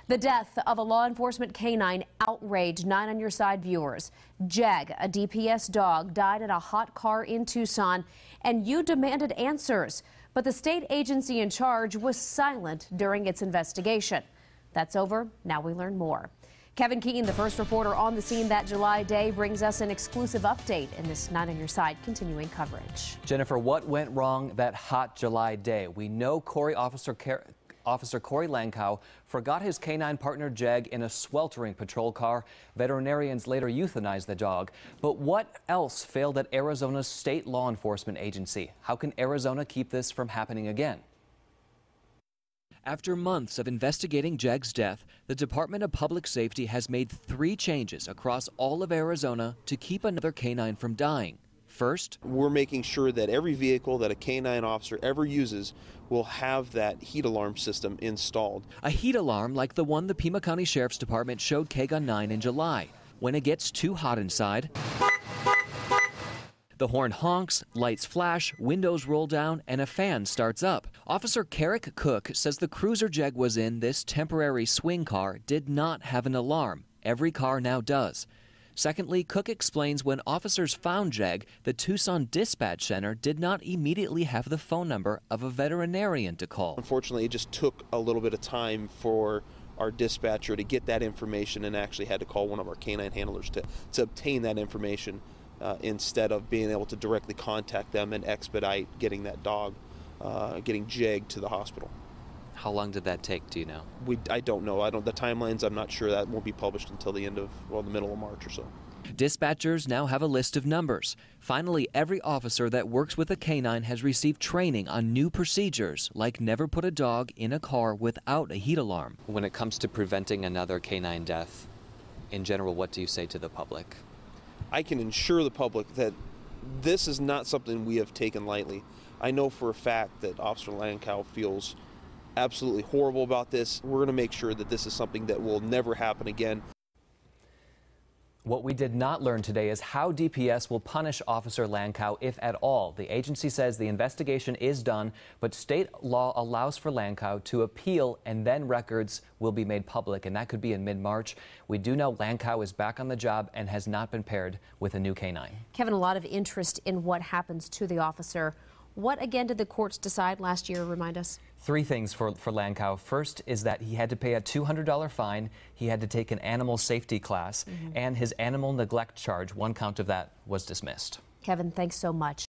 The death of a law enforcement canine outraged 9 on Your Side viewers. Jeg, a DPS dog, died in a hot car in Tucson, and you demanded answers. But the state agency in charge was silent during its investigation. That's over. Now we learn more. Kevin Keaton, the first reporter on the scene that July day, brings us an exclusive update in this 9 on Your Side continuing coverage. Jennifer, what went wrong that hot July day? We know Officer Corey Lankow forgot his canine partner Jeg in a sweltering patrol car. Veterinarians later euthanized the dog. But what else failed at Arizona's state law enforcement agency? How can Arizona keep this from happening again? After months of investigating Jeg's death, the Department of Public Safety has made 3 changes across all of Arizona to keep another canine from dying. First, we're making sure that every vehicle that a K-9 officer ever uses will have that heat alarm system installed. A heat alarm like the one the Pima County Sheriff's Department showed KGUN-9 in July. When it gets too hot inside, the horn honks, lights flash, windows roll down, and a fan starts up. Officer Carrick Cook says the cruiser Jeg was in, this temporary swing car, did not have an alarm. Every car now does. Secondly, Cook explains when officers found Jeg, the Tucson Dispatch Center did not immediately have the phone number of a veterinarian to call. Unfortunately, it just took a little bit of time for our dispatcher to get that information, and actually had to call one of our canine handlers to obtain that information instead of being able to directly contact them and expedite getting that dog, getting Jeg to the hospital. How long did that take, do you know? I don't know. The timelines, I'm not sure. That won't be published until the end of, well, the middle of March or so. Dispatchers now have a list of numbers. Finally, every officer that works with a canine has received training on new procedures, like never put a dog in a car without a heat alarm. When it comes to preventing another canine death, in general, what do you say to the public? I can assure the public that this is not something we have taken lightly. I know for a fact that Officer Lankow feels absolutely horrible about this. We're going to make sure that this is something that will never happen again. What we did not learn today is how DPS will punish Officer Lankow, if at all. The agency says the investigation is done, but state law allows for Lankow to appeal, and then records will be made public, and that could be in mid-March. We do know Lankow is back on the job and has not been paired with a new canine. Kevin, a lot of interest in what happens to the officer. What, again, did the courts decide last year? Remind us. 3 things for Lankow. First is that he had to pay a $200 fine, he had to take an animal safety class, and his animal neglect charge, 1 count of that, was dismissed. Kevin, thanks so much.